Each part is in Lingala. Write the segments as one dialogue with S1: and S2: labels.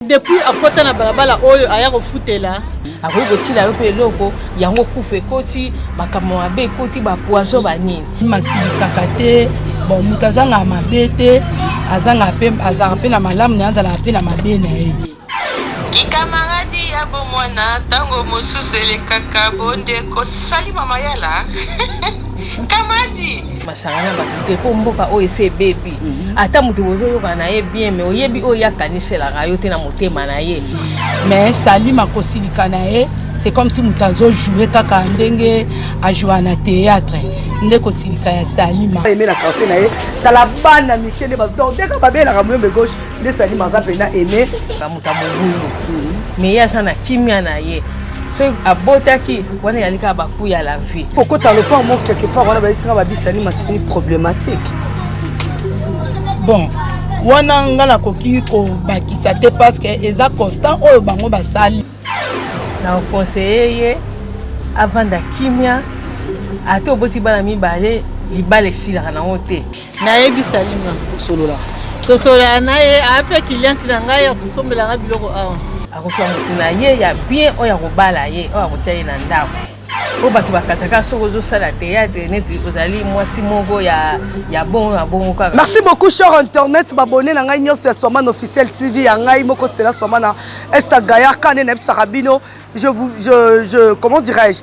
S1: Depuis à côté na balabala oyo aya ko futela akoyi kotila yo pe loko yango kufe koti makambo mabe koti ba poison banini
S2: masilikaka te bon mutu azanga mabe te azanga pe na malamu na azala pe na mabe na ye
S3: Camarade ya bomwana tango mosusu elekaka bonde kosali mama yala Kamadi
S1: masangana batute po mboka oyo ese bebi ata mutu bozoyoka na ye bien mais oyebi oyo yakaniselaka yo te na motema na ye
S2: mais Salima kosilika na ye c'est comme si mutu azojouer kaka ndenge ajoua na théâtre nde kosilika ya Salima
S4: aimé la quartier na ye tala bana mikende donc dès que babelaka moyembe gauche nde Salima aza pena aimé
S1: kamuta mobulu mais ye aza na kimia na ye so abotaki wana yalika bakuya la vie
S4: kokota le pas moi quelque part wana baisika babisani masini problématique
S2: bon wana ngala koki ko bakisa te parce que eza constant oyo bango basali
S1: na conseiller ye avant da kimia ate oboti bana mibale libale silaka nango te nayebi Salima
S4: solola
S1: tosolola na ye ape cliente na ngai asombelaka biloko awa akofiwa motu na ye ya bien oyo akobala ye oyo akotia ye na ndako oyo bato bakataka soki ozosala théâtre neti ozali mwasi moko ya bongo na bongo kaka.
S4: Merci beaucoup cher internet babone na ngai nyonso ya Swaman officiel TV ya ngai moko Stella Swaman na Instagram kane na ebisaka bino je comment dirais-je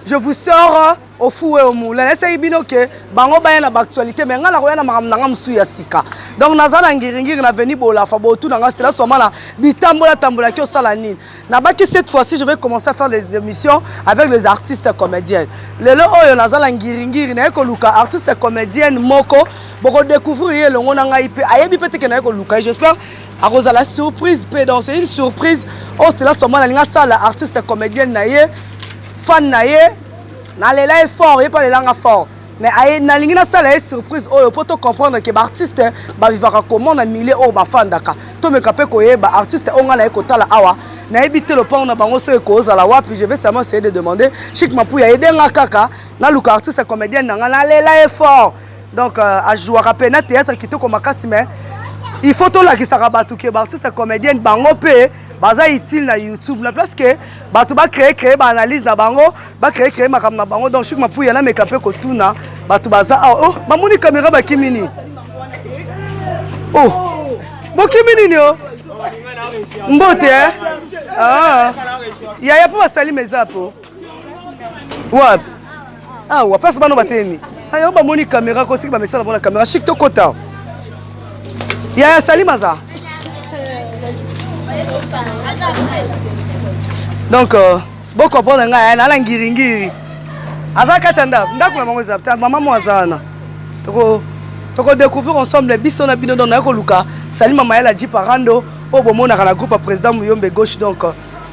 S4: je vous sors au fou et au moulin. Essayez bien que bango ba na actualité mais ngala koya na makamnanga msu ya sika. Donc nazana ngiringiri na veni bola fa botu na Stella Swaman na bitambola tambola ki osala nini. Na baki cette fois-ci je vais commencer à faire les émissions avec les artistes comédiens. Lelo oyo nazala ngiringiri na ko luka artiste comédienne moko boko découvrir le ngona ngai pe ayebi pete ke na ko luka. J'espère à cause de la surprise pe donc c'est une surprise. Oh Stella Swaman na sala artiste comédienne na ye fan na ye na lela est fort et pas les langues fort mais aye na lingina sala surprise oyo pour te comprendre que ba artiste ba vivaka comment na milieu o ba fan daka to me kapé ko ye ba artiste onga na ekotala awa na ebité le pont na bango so ekoza la wapi je vais seulement essayer de demander Chic Mapuya edenga kaka na luka artiste comédienne na lela est fort donc a jouer rapper na théâtre kitoko makasi mais il faut to la ki saka batu ke ba artiste comédienne bango pe baza utile na YouTube na place que bato ba créer ba analyse na bango ba créer makam na bango donc Chic Mapuya na meka pe ko tuna bato baza oh ba moni caméra ba kimini oh bo kimini ni oh mbote ah ya po basali mezapo wap ah wa passe bano batemi ayo ba moni caméra ko siki ba message na caméra Chic to kota ya sali maza donc bon comprendre nga na la ngiringiri aza katanda ndako na mango zapta maman mo azana toko découvrir ensemble biso na bino na ko luka Salima Mayala ji parando o bomona na groupe président Muyombe gauche donc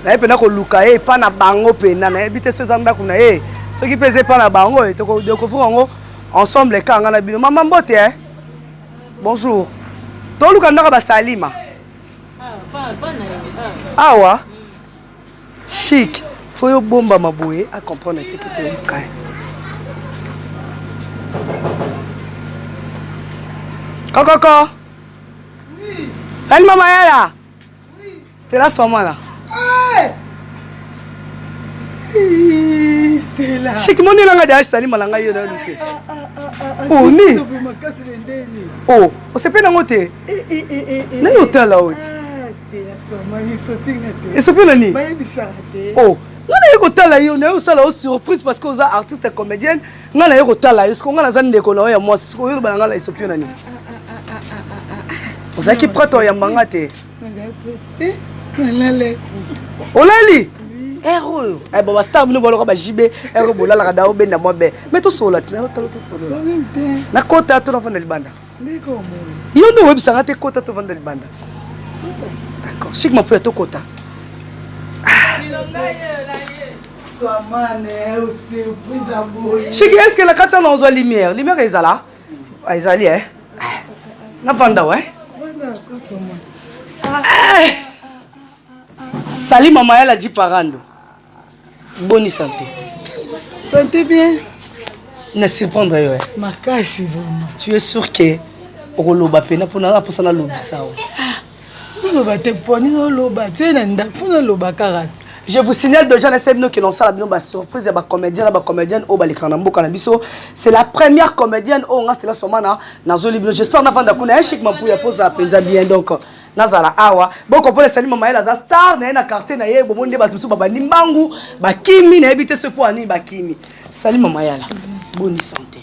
S4: na epena ko luka e pa na bango pena na ebite so zanda kuna e ce qui pèse pas na bango et toko découvrir ngo ensemble kanga na bino maman mbote bonjour to luka ndaka ba Salima awa Chic faut yo bomba maboye à comprendre que tu es kai Coco oui Salima Mayala oui Stella Swaman Stella Chic moni langa de Salima langa yo na luke oh ni oh o se pena ngote na yo tala oti et c'est plus ni oh ngana yeko tala yo na yo sala surprise parce que aux artistes comédienne ngana yeko tala yo ce qu'on ngana zande ko na yo moi ce ko yo bana ngala isopio nani on sait qui prête ya manga te olali héros eh bon star bino bolo ba jibe héros bolala ka dawo benda mo be mais to sola tina to sola na kota to na fanda libanda yo no web sanga te kota to fanda libanda d'accord Chic Mapuya to kota Chic est-ce que la carte dans la lumière est là ezali na vanda ouais Salima Mayala dit parando bonne santé bien ne surprendre yo
S2: makasi vraiment
S4: tu es sûr que roloba pena pour na lobisa
S2: loba te poni no loba tu na nda funa loba karate.
S4: Je vous signale déjà qui l'ont ça la surprise ya ba comédienne au balikanambo kanabiso. C'est la première comédienne au nga stela somana na zolibino. J'espère na vanda kuna chic mampu ya pose la penza bien donc nazala awa boko pour Salima Mayala za star na quartier na ye bomonde ba tusu baba nimbangu ba kimi na ebite ce point ni ba kimi. Salima Mayala. Bonne santé.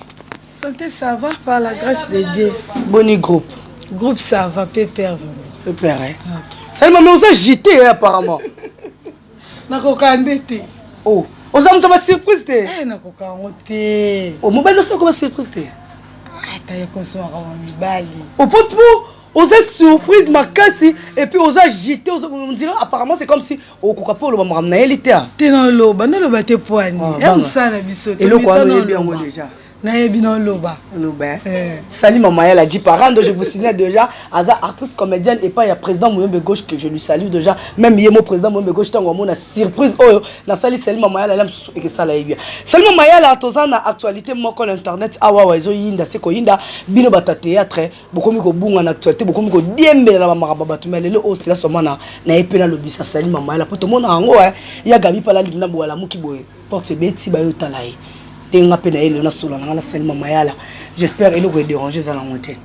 S2: Santé ça va par la grâce de Dieu.
S4: Bonne groupe.
S2: Groupe ça va pépère vraiment.
S4: Pépère hein. Salima mais on s'est gité apparemment.
S2: Nakokande te.
S4: Oh, oza mto ba surprise te.
S2: Nakokango te.
S4: Oh, mobile so ko ba surprise te.
S2: Ta ya comme ça on mibali.
S4: Au pot oza surprise makasi et puis oza gité on dirait apparemment c'est comme si au kokapo lo ba mramna elite.
S2: Te no loba te poani. Em sana biso te.
S4: Et le quoi no bien déjà.
S2: Na yebi no loba.
S4: Loba. Salima Mayala dit parent je vous signale déjà Aza artiste comédienne et pas il y a président Mouyombe Gauche que je lui salue déjà même yemo président Mouyombe Gauche tango mona surprise oh na sali Salima Mayala lam et que ça la bien. Salima Mayala tozana actualité moko l'internet awa ezo yinda seko yinda bino bata théâtre beaucoup miko bunga na actualité beaucoup miko diembela na mamaraba batumele le host la somana na epena lobisa Salima Mayala poto mona ngo ya gabi pala libna bo la muki boye porte beti ba yotalaye. J'espère qu'elle va déranger dans la montée.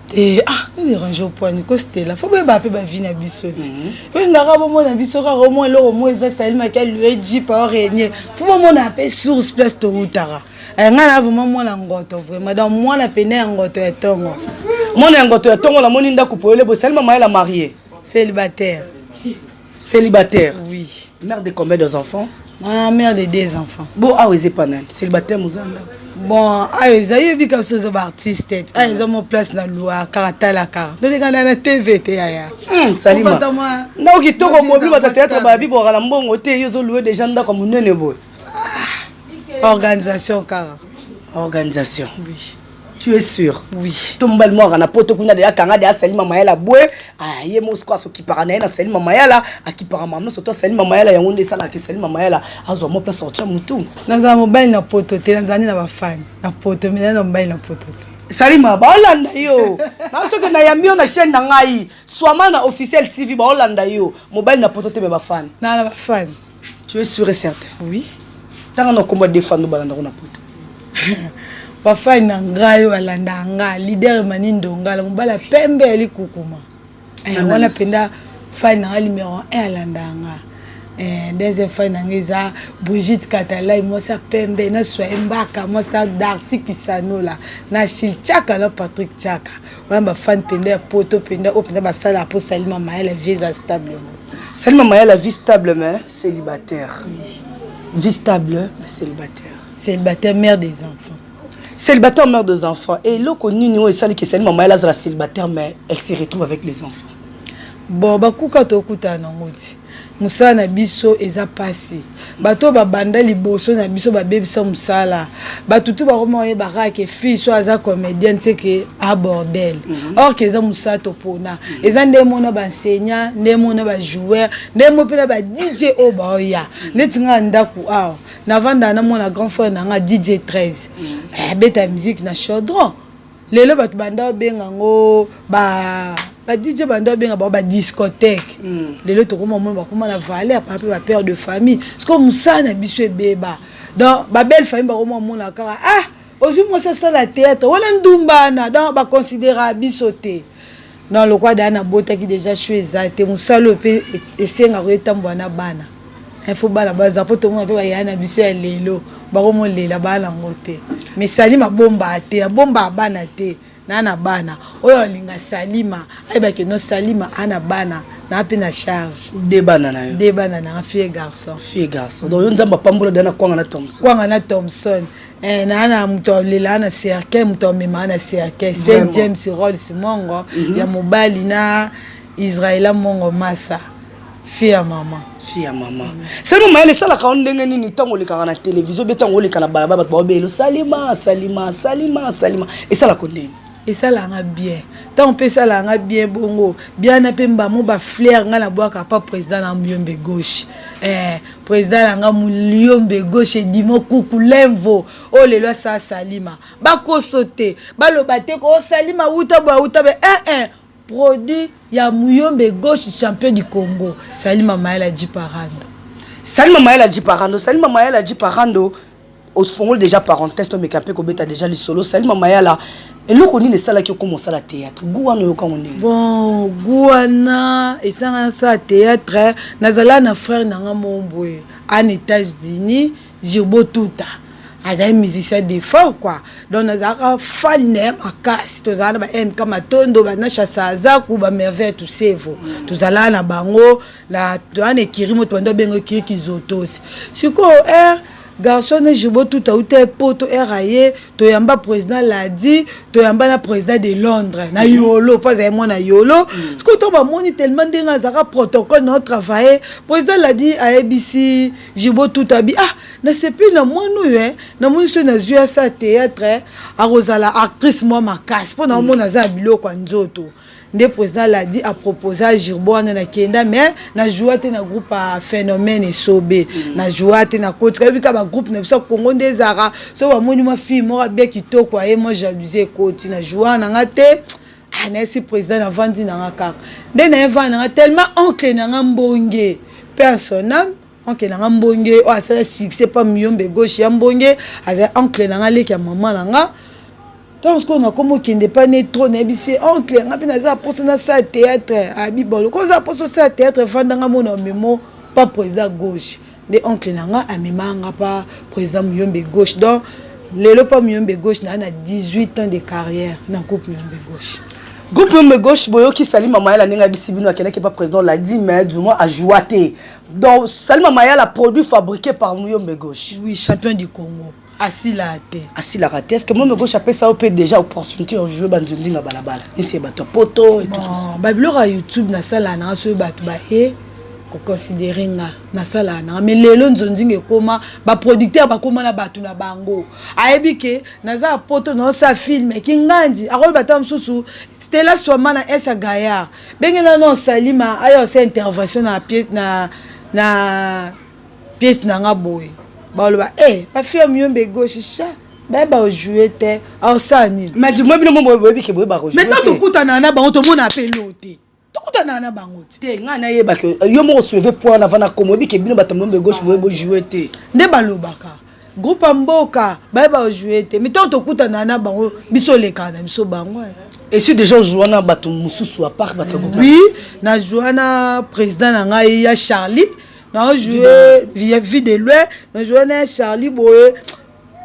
S2: Déranger au point de côté là. Faut pas baper ba vie na bisoti. Oui, ngara bo mo na bisora au moins le mo eza Salima qu'elle lui dit pas régner. Faut pas mo na pe source place to utara. Ngana vraiment mo na ngoto vraiment dans moi la peine ngoto ya tongo.
S4: Mo na ngoto ya tongo la moni nda kupole bo Salima Mayala mariée.
S2: Célibataire.
S4: Célibataire.
S2: Oui.
S4: Mère de combien d'enfants?
S2: Mère de 2 enfants.
S4: Bon, ah, oui, pas mal. Célibataire, Mouzanda.
S2: Bon, ils ont eu comme ça, des artistes. Ils ont mon place dans l'Oua, Karata la Kara. Donc, ils ont la TV,
S4: Salima. Non, qui t'ont mobile, tu as théâtre, babi, pour la mbongo, ils ont loué des gens comme nous, ne boy.
S2: Organisation, Kara.
S4: Organisation.
S2: Oui.
S4: Tu es sûr?
S2: Oui.
S4: Tombal moi na poto kuna de akanga de Salima Mayala boué ah ye mosko so ki parana na Salima Mayala akipara mamno soto Salima Mayala yango nde sala ke Salima Mayala azo mo place sortir mutu
S2: naza mobile na poto te nazani na ba fan na poto mina na mobile na poto te
S4: Salima ba Holanda yo na so ke na yambio na chaîne na ngai Swamana officiel TV ba Holanda yo mobile na poto te be ba fan
S2: na ba fan.
S4: Tu es sûr et certain?
S2: Oui.
S4: Tant on comment défendre balanda na poto
S2: Papa nangayo alanda nga leader manindo ngala mobala pembe ali kukuma wana penda fan na numéro 1 alanda nga deuxième fan ngeza Brigitte Katalai mosa pembe na Swembaka mosa Darcy Kisanola na Chilchaka na Patrick Chaka wana ba fan penda poto penda openda ba sala pour Salima Mayala visa stable.
S4: Salima Mayala vie stable mais célibataire. Vie stable mais célibataire.
S2: Célibataire mère des enfants.
S4: Célibataire mère des enfants. Et là, on a dit que Salima Mayala est célibataire, mais elle se retrouve avec les enfants.
S2: Bon, bakuka tokuta na ngoti. Musala na biso eza passé. Bato ba banda liboso na biso ba bebisa musala. Batutu ba roma ye baraka fille so aza comédienne c'est que à bordel. Or que eza musala topona. Eza ndemo na ba enseignant, ndemo na ba joueur, ndemo pe na ba DJ o ba oya. Netinga ndaku aw. Na vanda na mona grand frère na nga DJ 13. Beta musique na chaudron. Lelo batu banda benga ngo ba DJ banda benga ba discothèque. Lelo to koma mona ba koma na valer papa ba père de famille. Parce que musana biso beba. Donc ba belle famille ba koma mona kara ah ozu mo ça la théâtre wala ndumbana donc ba considérer bisoté. Dans le quoi dana bota qui déjà choisi te musalo pe esenga ko etambo na bana. Il faut bala baza po to mo pe ba yana biso ya lelo ba ko mo lela bala ngote. Mais Salima bomba te bomba bana te nana bana oyo linga Salima ayeba ke no Salima ana bana na pe na charge
S4: de bana na
S2: fille garçon
S4: donc on nzamba pambola dana kwanga na Thompson nana muto lela na cercle muto mema na cercle c'est James Rolls Mongo ya mobali na Israël Mongo Massa fille à maman. Salima Mayala sala ka ndenge nini tango lekaka na télévision betango lekana balaba bato ba belo Salima et ça la connaît
S2: et ça la nga bien tant on peut ça la nga bien bongo bien na pemba mo ba flair nga na boaka pas président na Mouyombe Gauche président la nga Mouyombe Gauche dimo kuku lemvo o lelo sa Salima ba ko sauter ba lo baté ko Salima uta ba produit ya Muyombe Gauche champion du Congo. Salima Mayala dit Parando.
S4: Salima Mayala dit Parando. Salima Mayala dit Parando. Au fond déjà parenthèse, mais capé ko beta déjà les solos. Salima Mayala. Et nous connaissons ça là qui commence à la théâtre. Gouana yo quand on est.
S2: Bon, Gouana et ça théâtre. Nazala na frère nanga Mombwe en États-Unis, Jirbo Tuta. Aza musicien de fort quoi. Donc nazaka fan ne makasi tozala ba MK Matondo ba na chasaza ku ba merveille tout sevo. Tozala na bango la doane kirimo tondo bengo kiriki zotos. Siko garçon ne jibo tout a outé poto eraye to yamba président l'a dit to yamba na président de Londres na yolo pas moi na yolo ko to ba moni tellement denga zaka protocole na travailler président l'a dit à ABC jibo tout abi na sepi na monu na moni so na zua sa théâtre a Rosala actrice moi makasi po na mona za biloko nzoto. Le président l'a dit à proposer à Girbo na Kenda mais na joué na groupe à phénomène et sobé na joué na côté ka ba groupe na biso Congo des Ara so ba moni ma fille moi bien kitoko et moi j'abusé côté na joué na ngate na si président na vandi na ngaka nde na vandi na tellement oncle na ngambonge personnel oncle na ngambonge o asala succès pas Muyombe Gauche ya mbonge asa oncle na ngaleki ya maman na nga. Donc, on a comme qui n'est pas né trop nébissé. Oncle, on a bien ça pour ça théâtre à Bibolo. Quand ça pour ça théâtre, fandanga mon mémo pas président gauche. Les oncles nanga a memanga pas président Muyombe Gauche. Donc, les pas Muyombe Gauche n'a 18 ans de carrière dans groupe Muyombe Gauche.
S4: Groupe Muyombe Gauche boyo qui Salima Mayala nenga bisibino akena qui pas président l'a dit mais du moins a joué. Donc Salima Mayala produit fabriqué par Muyombe Gauche.
S2: Oui, champion du Congo. Assis la tête.
S4: Est-ce que moi me gauche appelle ça au peut déjà opportunité de jouer banzonzi na balabala. Nti bato poto et tout.
S2: Ba biloko YouTube na sala na so bato ba ko considérer na sala na mais lelo nzonzi ngekoma ba producteur ba koma na bato na bango. Ayebi na za poto na sa film kingandi akolo bata msusu Stella Swama na Esa Gaya. Bengela non Salima ayo sa intervention na pièce na ngaboy. Baloba ma fille Muyombe Gauche ça ba jouer te au sani
S4: mais du moins bino mo boyebi ke boye ba jouer
S2: mais tant to kutana na bango to mona pelote to kutana na bango
S4: te nga na yeba ke yo mo soulever point na vana comme boyebi ke bino bata Muyombe Gauche boye bo jouer te
S2: nde balobaka groupe mboka ba jouer te mais tant to kutana na bango biso leka na biso bango
S4: et si des gens jouent na bato mususu à part bato groupe
S2: oui na jouer na président na ngai ya Charlie. Non, joué vie de loin, non joué na Charlie Boye.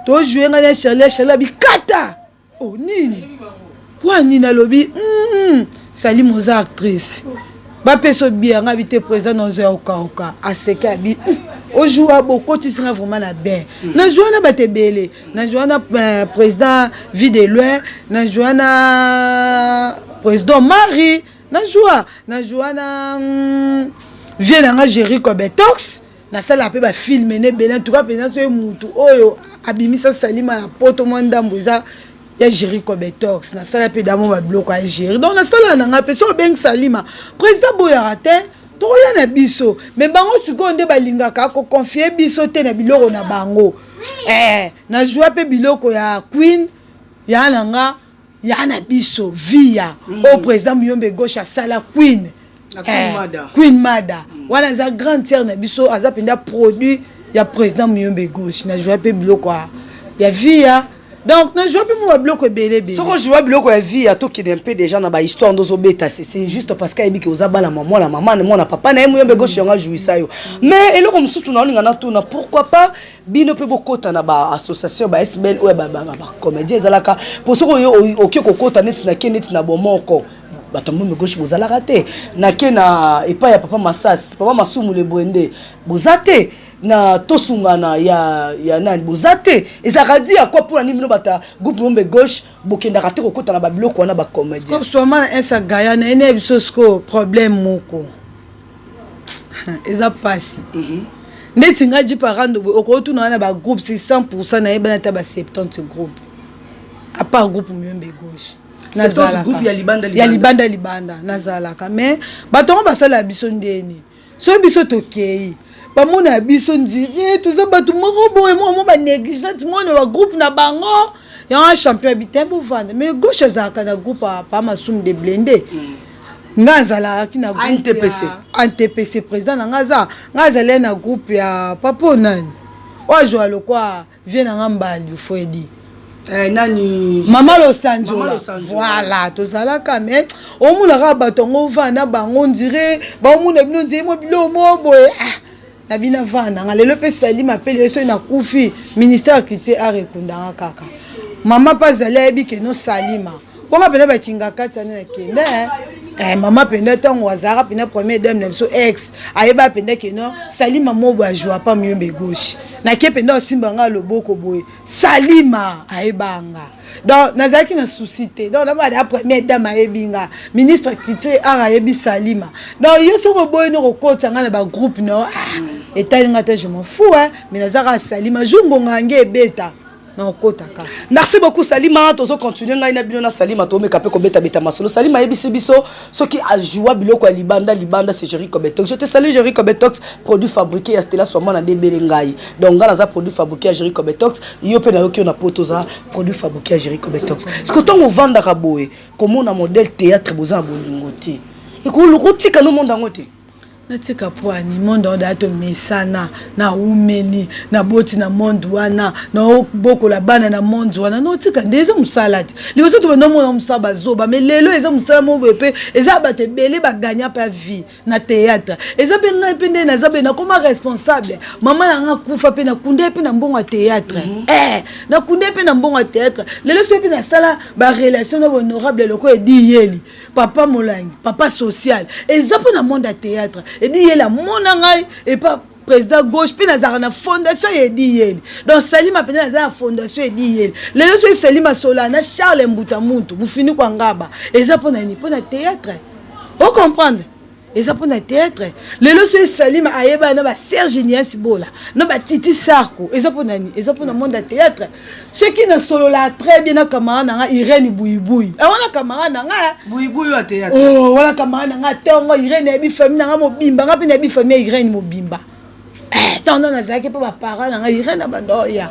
S2: To joué na Charlie bi kata. Oh nini. Wa nina lobi. Sali moza actrice. Ba peso bien habité président dans un oka aseka bi. O joua beaucoup tu seras vraiment la bien. Na joué na batebele, na joué na président vie de loin, na joué na président Marie, na joué na viens dans Jericho Betox na sala pe ba film ne belen tout cas pendant ce mutu oyo abimisa Salima na poto mwanda mbuza ya Jericho Betox na sala pe damo ba bloc à gérer donc na sala na pe so beng Salima président boyarate to ya na biso mais bango sikondo balingaka ko confier biso te na biloko na bango na joie pe biloko ya Queen ya nanga ya na biso via au président Muyombe Gauche sala Queen Queen Mada. Wana za grande sœur na biso aza penda produit ya président Muyombe Gauche na jouer pe biloko ya via. Donc na jouer pe mo biloko belé.
S4: Soko jouer biloko ya via to ki un peu déjà na ba histoire ndozo beta c'est juste parce qu'ayebi ke oza bala maman la maman na papa na Muyombe Gauche nga jouer ça yo. Mais eloko mususu na olinga na tuna pourquoi pas bino pe bokota na ba association ba SBL ou ba comédien zalaka pour soko yo okiko kota net na kenet na bomoko. Bato Muyombe Gauche bozala raté na ke na epa ya papa Masas papa Masumu le Bwende bozate na tosungana ya nani bozate ezaka di akwa pour ani mino bata groupe Muyombe Gauche bokenda raté kokota na ba biloko wana ba comédien
S2: soit na Esa Gaya na ene bisosko problème moko eza pasi ndeti ngaji Parando okotu na ba groupe c'est 100% na ebana ta ba 70 groupe à part groupe Muyombe Gauche nazalaka
S4: groupe ya
S2: libanda nazalaka mais batongo basala biso ndeni so biso tokei bamona biso ndire tuza batu moko boye mo ba négligence mona wa groupe na bango ya champion bitembo vanda mais Gauche azalaka na groupe pa Masumu de Blende ngazala ki na groupe NTPC président ngaza ngazala na groupe ya papo nani ojo lo kwa vient na ngambali foedi
S4: nani
S2: Mama Losanjola voilà tozala kame omulaka batongo vana bango ndire ba omuna bino ndire mo bilo mo boye na bina vana ngalelo pe Salima appelle so na kufi ministère kiti arekundanga kaka mama pazala ebi ke no Salima bonga pena ba kinga kati na kende mama penda tango wazara pena premier dame na so ex ayeba penda ke no Salima mobo ajua pa myombe gauche na ke penda osimba nga loboko boye Salima ayebanga donc nazaki na soucité donc na ba premier dame ayebinga ministre kiti arayebi Salima donc yeso ko boye no kokota nga na ba groupe no etalinga te je m'en fous mais nazaka Salima jungo ngange beta.
S4: Merci beaucoup Salima, tozo continuer ngai na bino na Salima to meka pe ko beta beta masolo Salima yebisi biso soki a joua biloko ya libanda c'est Jerry Kobetox. Je te salue Jerry Kobetox, produit fabriqué à Stella Swama na debele ngai. Donc ngala za produit fabriqué à Jerry Kobetox, yo pe na yo ki na potoza produit fabriqué à Jerry Kobetox. Ce que ton vanda ka boye, comme on a modèle théâtre boza bolingote. Et ko lo kotika no monde ngote.
S2: Natika poani monde on dato mesana na umeli na boti na monde wana na boko la bana na monde wana no tika ndeza musalati liboso to no mona musaba zoba mais lelo eza musala mo bepe eza bato belé ba gagner pa vie na théâtre eza pe ngai pende na zabe na comme responsable mama na nga kufa pe na kunde pe na mbongo théâtre na kunde pe na mbongo théâtre lelo so pe na sala ba relation honorable loko edi yeli papa molangi papa social eza pe na monde théâtre et dit il a mon angai et pas président gauche puis nazara na fondation et dit il donc Salima pena nazara fondation et dit il les autres Salima Solana Charles Mbuta Muntu vous fini kwa ngaba et ça pour na théâtre vous comprendre et ça pour na théâtre les autres Salima ayeba na ba Serge Nias Bola na ba Titi Sarko et ça pour nani et ça pour na monde théâtre ceux qui na solo la très bien na camarade na Irène Bouiboui et on a camarade na
S4: Bouiboui au théâtre
S2: oh voilà camarade na tongo Irène bi famille na mobimba nga pe na bi famille Irène mobimba tandis na zaki pe ba parents na Irène na bandoya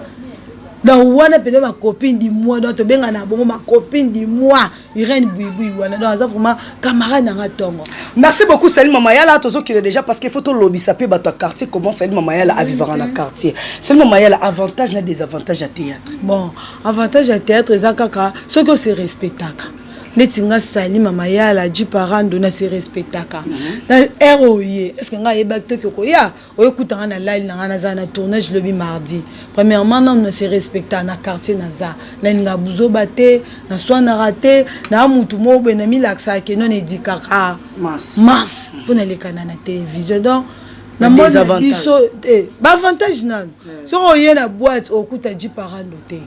S2: donc wana pe ma copine di moi donc to benga na bongo ma copine di moi Irène Bouiboui wana donc ça vraiment camarade na tongo.
S4: Merci beaucoup Salima Mayala tozo qui est déjà parce qu'il faut to lobby ça peut battre quartier comment Salima Mayala à vivre dans le quartier. Salima Mayala avantage na désavantage à théâtre.
S2: Bon, avantage à théâtre ezakaka ce que c'est respectaka. Netinga Salima Mayala du parando na se respectaka. Dans ROI, est-ce que nga yeba to ko ya oyekuta na live na zana tournage le mardi. Premièrement non na se respecta na quartier naza. Na nga buzo baté na soin na raté na mutu mo be na milaksa ke non edikaka. Mas pour na le canal na télévision donc na mode biso ba avantage nan. So oye na boîte okuta du parando te.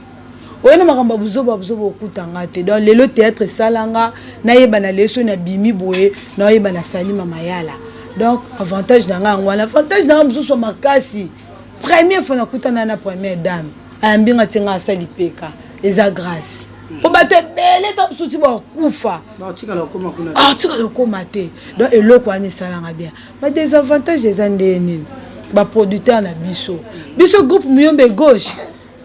S2: Oyena makamba buzo okutanga te donc lelo théâtre salanga na yeba na leso na bimi boye na yeba na Salima Mayala donc avantage nanga ngwana avantage na buzo makasi première fois na kutana na première dame ambinga tinga asali peka eza grâce po bato bele to suti ba kufa
S4: tika lokoma kuna
S2: tika lokoma te donc eloko ani salanga bien ba désavantage eza ndeni ba producteur na biso groupe Muyombe gauche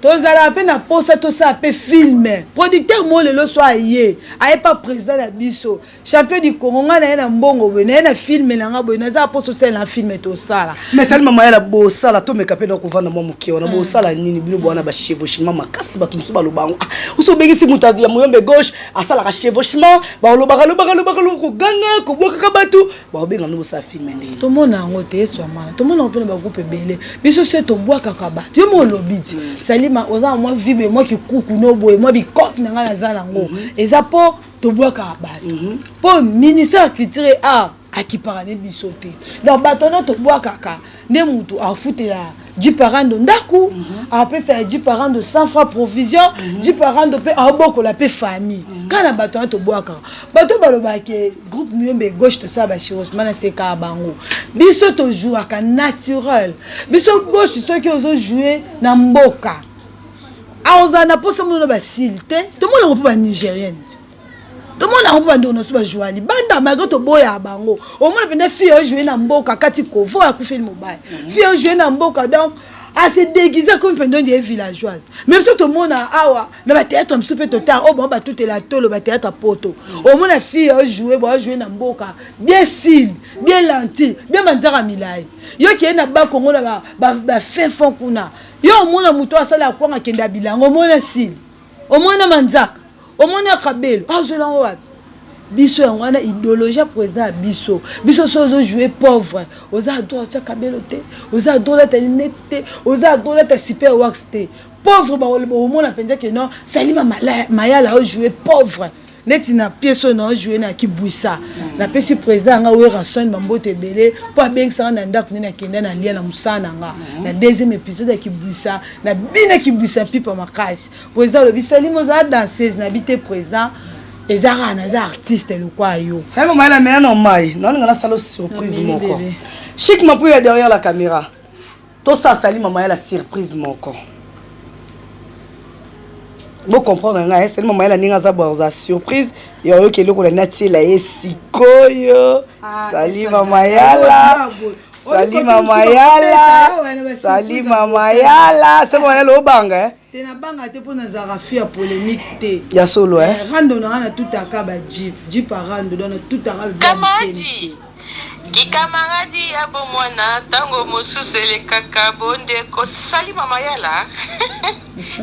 S2: tozala pe na posa to ça pe filmer producteur mo lelo so aye aye pas président na biso champion du Congo na mbongo we na filmer na ngabo na za poso sel na filmer to sala
S4: mais Salima Mayala bo sala to meka pe na ko vanda mo mukio na bo sala nini bino bwana ba chevauchement makasi bato musuba lobango uso bengisi mutadi ya Muyombe gauche asala ka chevauchement ba lobaka ko ganga ko boka ka batu ba benga no sa filmer ndeni
S2: to mona ngote so mana to mona pe na ba groupe belé biso se to boaka ka batu yo mo lobiti Salima oza moi vibe moi qui kuku no boy moi bi coque na nga za lango eza po to boaka batu po ministère qui tire qui parane bisoté donc batono to boaka ka ne mutu a futela 10 parents de ndaku après ça 10 parents de 100 francs provision 10 parents de pe a boko la pe famille kana batono to boaka bato baloba ke groupe Muyombe gauche to ça ba chirurgie mana c'est ka bango biso to jouer ka naturel biso gauche ceux qui osent jouer na mboka on a pas seulement ba silté tout le monde pas nigérienne tout le monde a pas de so ba jouer banda malgré to boya bango au moins pende fille jouer na mboka kati kovo a kufa le mobile fille jouer na mboka donc à se déguiser comme pendant des villageoises. Même si tout le monde a awa, dans le théâtre, je suis total, oh bon, tout est là, tout le théâtre à poto. Au moins la fille a joué dans Mboka, bien cils, bien lentilles, bien manzara milai. Yo qui est na ba Congo na ba fin fond kuna. Yo au moins na muto asala kwa ngakenda bilango, au moins na cils, au moins na manzaka, au moins na kabelo. Ah je l'envoie. Biso yangwana idéologie président biso sozo jouer pauvre oza droit cha kabelote oza droit ta netité oza droit ta super wax té pauvre ba au monde penza que non Salima Mayala o jouer pauvre neti na pièce non jouer na kibwisa na pesi président nga we rason mambote belé po bengsa na ndako na kenda na lia na musana nga na deuxième épisode ya kibwisa na bina kibwisa pipa makasi président le Salima za danseuse na bité président Ezara naza artiste le quoi yo.
S4: Ça va la mère non mai. Non ngana salo surprise moko. Chic Mapouya derrière la caméra. Tout ça Salima Mayala la surprise moko. Vous comprenez nga Salima Mayala ninga za boza surprise yo ke loko la nati la esikoyo. Salima Mayala. Salima Mayala. Salima Mayala. C'est moi le banga.
S2: Tena banga te pona zarafi ya polémique te.
S4: Ya solo
S2: Rando na tout akaba jeep rando dans tout akaba.
S3: Kamadi. Ki kamaradi ya bomwana tango mosusu le kakabonde ko Salima Mayala.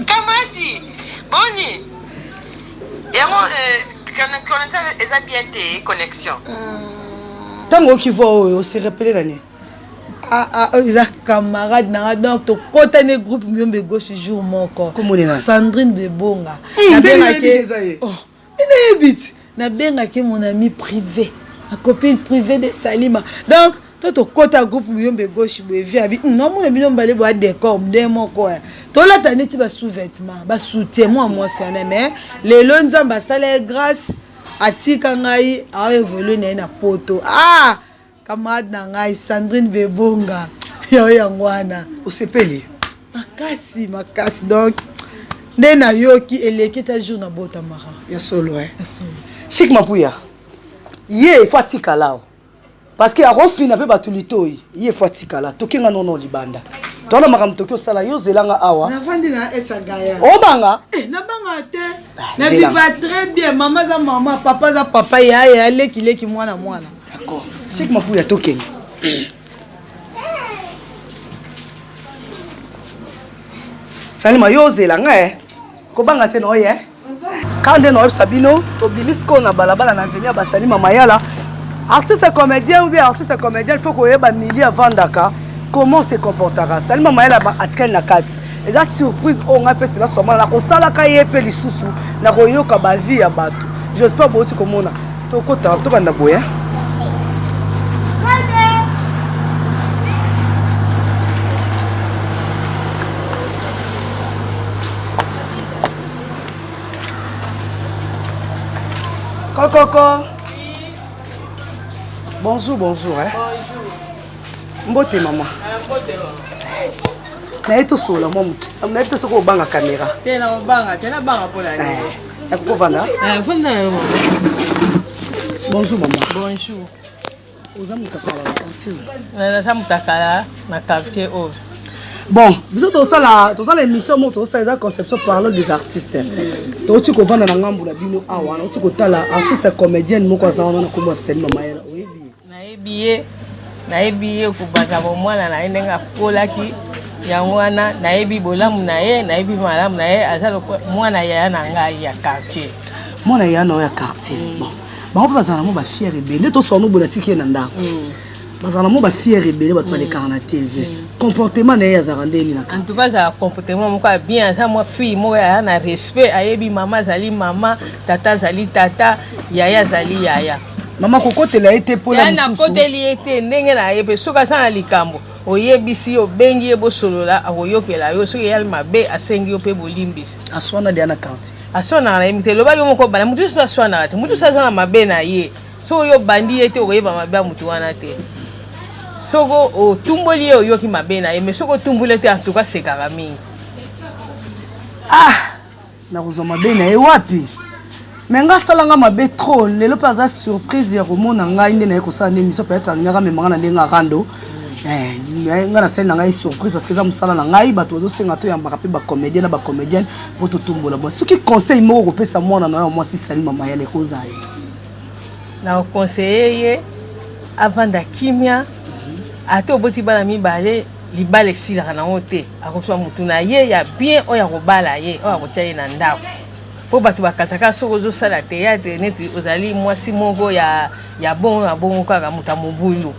S3: Kamadi. Boni. Yango connexion est bien te connexion.
S4: Tango qui voit se rappeler l'année.
S2: Ils camarades donc to kotane groupe Miombe gauche jour moko Sandrine Bebonga na benga ke mon ami privé ma copine privée de Salima donc to kota groupe Miombe gauche bevi abi non mon bino balé bo décor ndé moko to la taneti ba sous-vêtements ba soutien moi c'est mais les lonzamba sala grâce atika ngai a évolué na poto camarade nangai Sandrine Bebonga yo yangwana
S4: osepeli
S2: makasi donc ndena yoki eleki ta jour na bota mara
S4: ya solo Chic Mapouya ye fatika lao parce que a refina pe batulitoi ye fatika la tokenga nono libanda tona makam tokyo sala yo zelanga awa
S2: na vandi na esagaya
S4: obanga
S2: na banga te na viva très bien maman za maman papa za papa ya leki mwana
S4: d'accord Chic Mapouya tokenga Salima yo zelanga ko banga te no ye kande no Sabino to bilisko na balabala na venir ba Salima Mayala artiste comédien ou bien artiste comédien il faut ko yeba mili avant daka comment se comportera Salima Mayala ba atikali na kati eza surprise on a fait la soma na ko sala ka yepe lisusu na ko yoka bazi ya bato j'espère boti komona to kota to banda boya Coco. Bonjour. Bonjour. Mbote maman.
S1: Mbote.
S4: Na eto sola maman. Na eto soko banga caméra.
S1: Tena banga pola.
S4: Na ko vanda?
S1: Vanda maman.
S4: Bonjour maman.
S1: Bonjour.
S4: Oza mutakala na quartier.
S1: Na mutakala na quartier o.
S4: Bon, nous avons l'émission, nous avons la conception parlant des artistes. Nous avons la ngambu la bino awa, nous avons l'artiste comédienne, nous avons la Salima Mayala.
S1: Naebi kubaka bomwana na ndenga polaki yangwana naebi bolamu na ye naebi malamu na ye azalo mwana ya na ngai ya quartier.
S4: Mwana ya na ya quartier. Bon, ba bazana mo ba fier ebele to sono bonatiki na ndako. Bazana mo ba fier ebele ba pale na TV. Comportement na ya zarandeni na.
S1: En tout cas ça comportement mo ka bien ça moi fille mo ya na respect ayebi mama zali mama tata zali tata yaya zali yaya.
S4: Mama kokotela ete pola
S1: mususu. Na koteli ete ndenge na yepe soka sana likambo. Oyebisi obengi ebo solola akoyokela yo soki yali mabe asengi yo pe bolimbisi.
S4: Aswana dia na quartier.
S1: Aswana na imite loba yo moko bana mutu so aswana te. Mutu sa na mabe na ye. So yo bandi ete oyeba mabe mutu wana te. Soko o tumboli yo yoki mabe na ye mais soko tumbuli te en tout cas c'est karami.
S4: Na kozoma mabe na ye wapi? Menga salanga mabe trop lelo paza surprise ya komona ngai ndena ye kosala émission peut-être ngaka memanga na ndenga rando nga na scène na ngai surprise parce que ça musala na ngai bato ozosenga to yambaka pe ba comédien na ba comédienne pour totumbola bon ce qui conseille moko kopesa mwana na yo moi si Salima Mayele kozali
S1: na conseiller avant da kimia ate oboti bana mibale libale silaka na ote akoswa mutu na ye ya bien oya kobala ye oya kotia ye na ndako po bato bakataka soko ozosala théâtre neti ozali mwasi moko ya bongo na bongo kaka mutu mobulu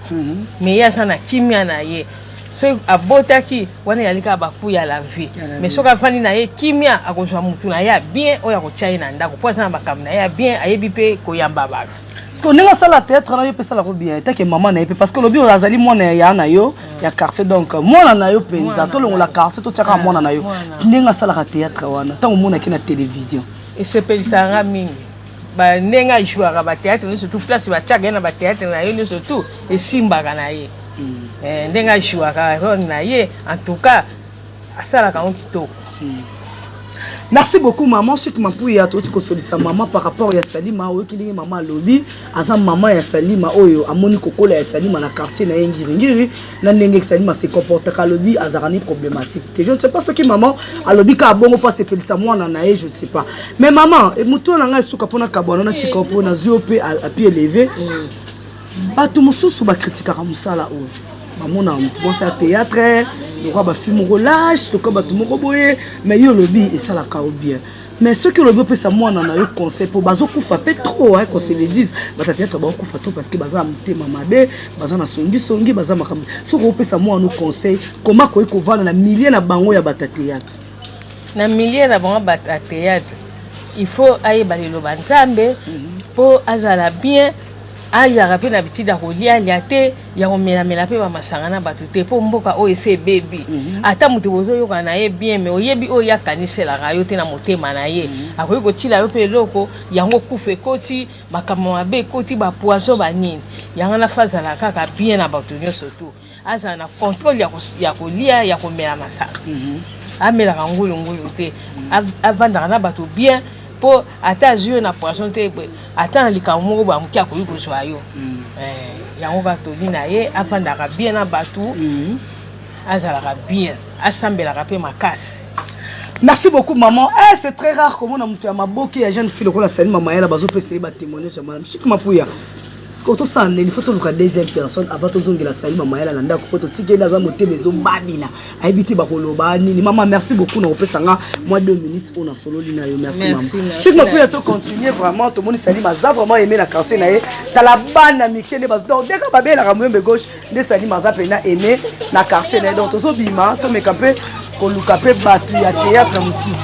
S1: mais ye aza na kimia na ye so abotaki wana yalika bakuya la vie mais soki afandi na ye kimia akozwa mutu na ye ya bien oya kotia ye na ndako po aza na makambo na ye ya bien ayebi mpe koyamba bato
S4: parce que on est la théâtre na yo pesa la ko bien tant que maman na ye parce que lobi azali mwana ya na yo ya quartier donc mwana na yo penza to longo la quartier to tiaka mwana na yo ndinga sala ka théâtre wana tant mona ki na télévision
S1: et se pelisanga mingi ba nenga jouera ba théâtre ni surtout place ba tiaka na ba théâtre na yo ni surtout et simbaka na ye ndenga jouera ron na ye en tout cas asala ka kitoko.
S4: Merci beaucoup maman, je suis Mapouya to ko solisa maman par rapport ya Salima o kilingi maman lobi aza maman ya Salima oyo amoni kokola ya Salima na quartier na ngiri na ndenge Salima se comporte ka lobi azarani problématique. Je ne sais pas ce que maman a lobi ka bongo pas se pelisa mwana na je ne sais pas. Mais maman, e muto na nga suka pona kabona na tika pona ziope à pied levé. Ba to mususu ba critique ka musala o. Maman na bon ça théâtre donc ba film relâche donc ba tout moko boye mais yo lobby et ça la ka bien mais ce que le lobby peut ça moi na yo conseil pour bazo kufa pe trop hein qu'on se le dise ba théâtre ba kufa trop parce que baza mutema mabe baza na songi baza makambo ce que peut ça moi nous conseil comment ko vendre na milliers na bango ya ba théâtre
S1: na milliers na bango ba théâtre il faut aille balelo banzambe pour azala bien aya rapé na bitida kolia liate ya komela pe ba masangana bato te po mboka o ese baby ata mutu bozo yoka na ye bien mais oyebi o ya kanisela ga yo te na motema na ye akoyi ko tila yo pe loko yango kufe koti makambo mabe koti ba poison ba nini yanga na fazala kaka bien na bato nyonso tu aza na contrôle ya kolia ya komela masaka amela ngulu te avanda na bato bien pour attaquer na poisson te attendre likamoko ba mukia ko yuko joyo yango ba to lina ye afanda ka bien na batu azala ka bien asambela ka pe makasi.
S4: Merci beaucoup maman. C'est très rare comme on a mutu ya maboki ya jeune fille ko la Salima Mayele bazo pesa ba témoignage ya madame Chic Mapouya. Quand on s'en est, il faut que deuxième personne avant de zonger la Salima Mayele landa ko to tike la za moté maison badila habité ba koloba ni maman merci beaucoup na opesa nga moi 2 minutes on a solo lina yo merci maman Chic Mapouya to continuer vraiment to moni Salima za vraiment aimé la quartier na ye tala bana mikene bas donc dès que ba bela ka mwembe gauche de Salima za pena aimé na quartier na donc to zo bima to mekape ko lukape batu ya théâtre mutu.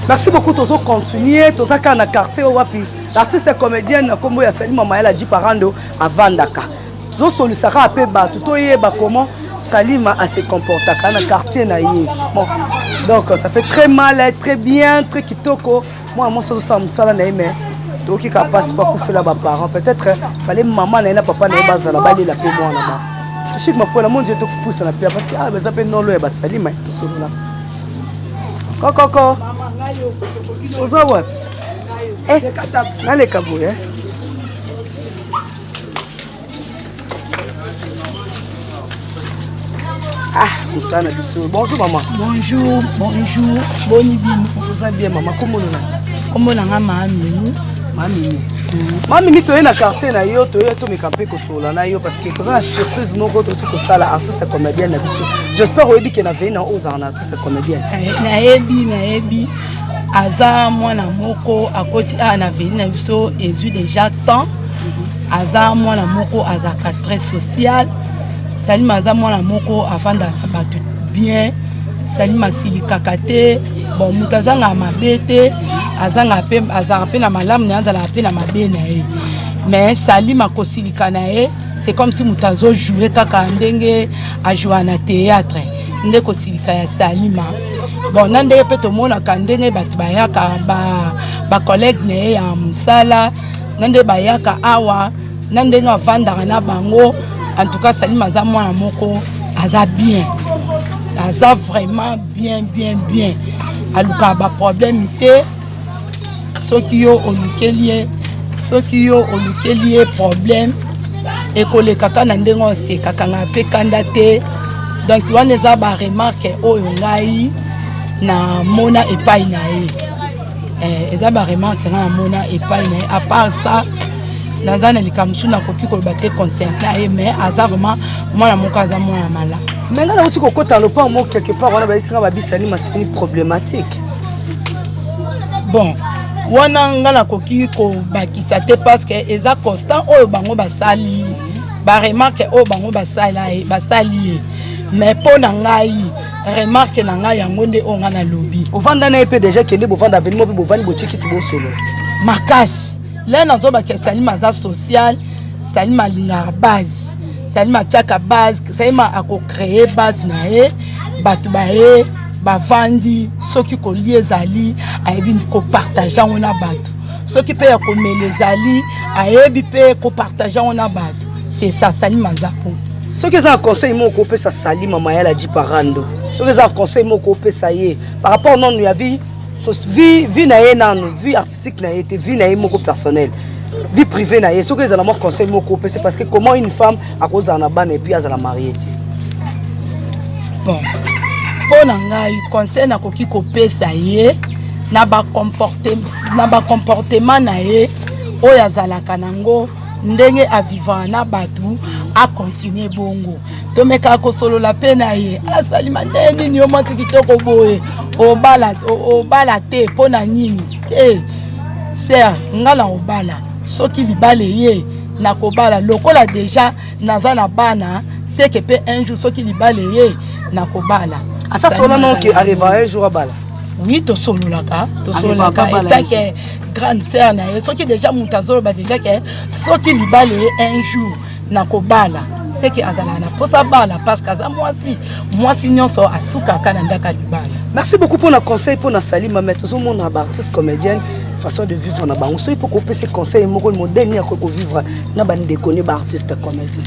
S4: Merci beaucoup to zo continuer to za ka na quartier wapi. L'artiste comédienne comme ya Salima Mayele dit parando à Vandaka. Zo solisaka ape ba to yeba comment Salima a se comporte à na quartier na yé. Bon. Donc ça fait très mal, très bien, très kitoko. Moi ça me sala na mais to ki ka passe pas pour faire ba parents. Peut-être fallait maman na papa na base la balle la pe moi na ba. Chic ma pour mon Dieu te pousse na pia parce que ah ça peut non lo ba Salima to solo là. Koko. Maman ngayo to ozawa. Allez, Kabou, hein? Ah, Moussana Bissou. Bonjour, maman.
S2: Bonjour. Bonne
S4: vous allez bien, maman. Comment on a?
S2: Comment on a Mamie?
S4: Mamie, tu es dans le quartier, tu es tout campé parce que c'est une surprise, mon gars, tu es artiste comédienne. J'espère que tu es un artiste comédienne.
S2: Naebi. Aza mwana moko akoti na veni na biso ezu déjà temps aza mwana moko azaka très social Salima aza mwana moko avanda na bato bien Salima silikaka te bon mutu azanga mabe te azaka pe na malamu na azala pe na mabe na ye mais Salima kosilika na ye c'est comme si mutu azojouer kaka ndenge ajoua na théâtre nde kosilika ya Salima. Bon, nande pe to mona kandenge batu bayaka ba collègue ne ya musala nande bayaka awa nande nga vanda na bango en tout cas Salima za mwana moko aza bien aza vraiment bien aluka ba problème te soki yo olukelie problème
S4: ekole kaka na ndenge ose kaka nga pe kanda te donc wana eza ba remarque oyo ngai na mona epai na ye eza ba remarque nga na mona epai na ye à part ça naza na likamsu na koki koloba te concernant ye mais aza vraiment mwana moko aza mwana mala
S3: mais nga na uti kokota lopa mo quelque part wana bayisinga babisani masini problématique
S4: bon wana nga na koki kobakisa te parce que eza constant oyo bango basali ba remarque oyo bango basali mais mpo na ngai remarque na ngai yango nde oyo nga na lobi
S3: ovanda na ye mpe déjà kende bovanda avenimo mpe bovandi botikiti bosolo
S4: makasi le nazobaka salima aza social salima alingaka base salima atiaka base salima akocreye base na ye bato baye bavandi soki kolia ezali ayebi kopartage yango na bato soki mpe ya komela ezali ayebi mpe kopartage yango na bato c'est ça salima aza po
S3: soki eza na conseil moko opesa salima mayala jiparando soki eza na conseil moko opesa ye par rapport nanu ya vie na ye nanu vie artistique na ye te vie na ye moko personnel vie privée na ye soki ezala moko conseil moko opesa parce que comment une femme akozala na bana epuis azala marie te
S4: bon mpo na ngai conseil nakoki kopesa ye na bacomportement na ye oyo azalaka nango ndenge avivant na bato akontinue bongo tomeka kosolola mpe na ye asalima nde nini yo mwati kitoko boye obala te mpo na nini te ser nga na obala soki libala ye nakobala lokola deja naza na bana seke mpe un jour soki libala ye nakobala
S3: asa sola non ke arriva un jour abala
S4: oui tosololaka etake grande sœur na ye soki déjà moto azoloba déjà ke soki libala ye un jour nakobala seke azala na posa bala parce que aza mwasi nyonso asukaka na ndaka libala.
S3: Merci beaucoup pour le conseil pour na salima mais tout le monde na artiste comédienne façon de vivre na bango so il faut couper ces conseils moko moderne ya ko vivre na ba ndekoni ba artiste comédien.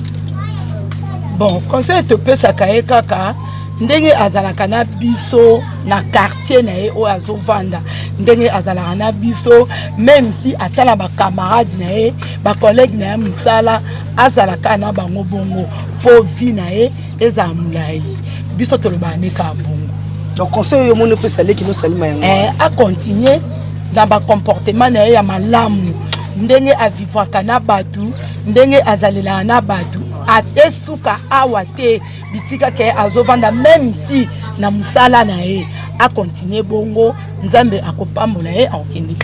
S4: Bon conseil te pesa kaye kaka ndenge azalaka na biso na quartier na ye oyo azovanda ndenge azalaka na biso même si atala ba camarades na ye ba collègues na ye musala azalaka na bango bongo po vie na ye ezala mulai biso toloba neka bongo.
S3: Donc conseil yo mono pe salé ki no salima yango
S4: a continuer dans ba comportement na ye ya malamu ndenge avivaka na batu ndenge azalela na batu atesuka awa te bisika ke azovanda même ici na musala na ye a continuer bongo nzambe akopambola ye akende.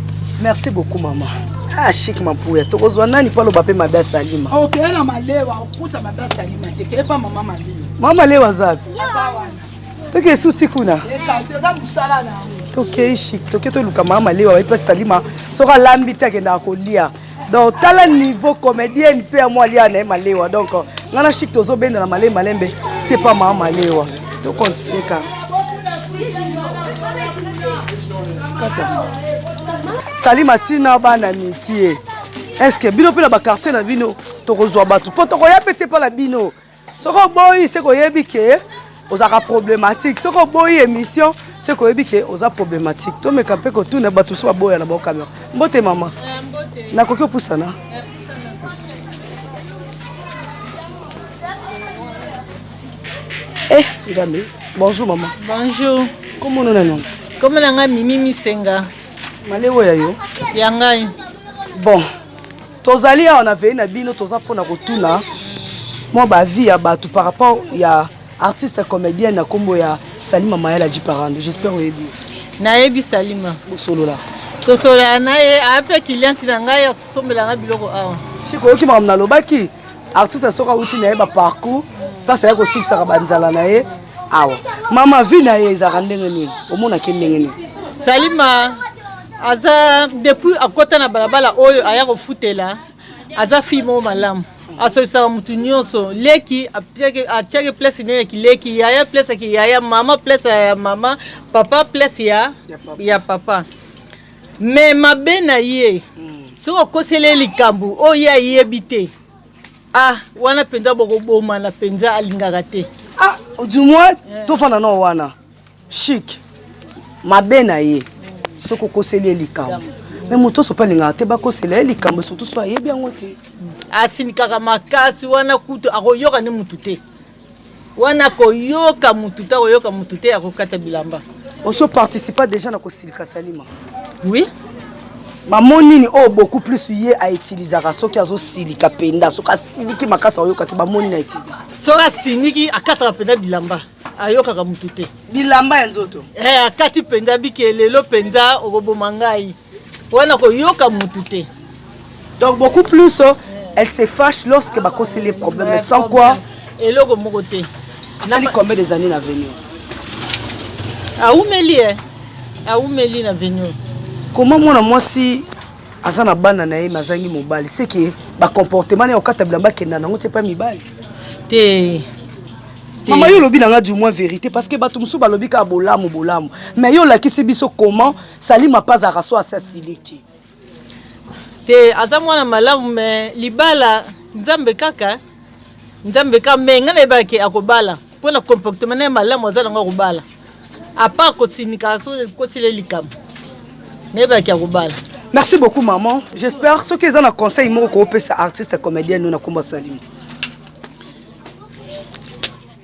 S3: Merci beaucoup maman. Ah chic mampouya tokozwa nani pa loba pe mabe salima.
S4: OK na malewa okuta mabe salima te ke pa mama malewa.
S3: Mama lewa zapi. Toke suti kuna.
S4: Eka musala na.
S3: Toke chic toke to luka mama lewa pa salima soka lambi te ke na kolia. Donc tala niveau comédienne pe moi lia na malewa donc ngana chic tozo benda na malembe c'est pas mama lewa to continuer ka kata salima tina bana mikie est-ce que bino pe na ba quartier na bino to kozwa batu po to koya petit pa la bino soko boyi c'est ko yebi ke ozaka problématique soko boyi émission c'est ko yebi ke oza problématique to me kampe ko tuna batu so boya na ba caméra mbote mama na kokyo pusana. Eh, Nzambe. Bonjour maman.
S1: Bonjour.
S3: Comment on a nom?
S1: Comment on a Mimi Misenga?
S3: Malewo ya yo.
S1: Yangai.
S3: Bon. Tozali on avait na bino toza pona kotuna. Moi ba vie ya batu par rapport ya artiste comédien na kombo ya Salima Mayala Jiparando. J'espère oyebi.
S1: Na yebi Salima.
S3: Solo là.
S1: To solo na ye ape client na ngai sombela nga biloko awa.
S3: Siko yoki mam na lobaki artiste soka uti na ye ba parcours. Parce que aussi que ça va nzala na ye awa mama vie na ye za ndenge nini omona ke ndenge nini
S1: Salima aza depuis akota na balabala oyo aya kofutela aza fimo malamu asoisa mutu nyonso leki atiake place ne ki leki yaya place ki yaya mama place ya mama papa place ya papa mais mabe na ye soko kosele likambu oyo yebite ah wana penza boko boma na penza alingaka te
S3: ah du moins to fana no wana chic mabe na ye soko kosele likambu mais moto so pa linga te ba kosele likambu surtout so yebi yango te
S1: asinikaka makasi wana kutu akoyoka ne mutu te wana koyoka mutu te akoyoka mutu te akokata bilamba
S4: oso participa déjà na kosilika Salima
S1: oui
S4: bamonini oyo beaucoup plus ye autilisaka soki azosilika penda soki asiliki makasi ayoka te bamonini autiliza
S1: soki asiniki akataka mpenza bilamba ayokaka mutu te
S4: bilamba ya nzoto
S1: akati mpenza bike lelo mpenza okoboma ngai wana koyoka mutu te
S4: donc beaucoup plus elle se fâche lorsque bakose les problèmes mais sans quoi
S1: eloko moko te
S4: asali combien des années na venir
S1: aumeli na venir
S4: comment mwana mwasi aza na bana na ye mazangi mobali c'est que ba comportement na okata bilamba kenda nango te pa mibali
S1: te
S4: mama yo lobi nanga du moins vérité parce que bato musu balobi ka bolamu mais yo lakisi biso comment Salima pas araso asasiliki
S1: te aza mwana malamu me libala nzambe kaka me nga na baki akobala pona comportement na malamu aza nanga kobala apa kotsinika so kotile likam ne baki akobala.
S4: Merci beaucoup maman, j'espère ce que ils ont un conseil mo ko pesa artiste comédien nous na komba Salima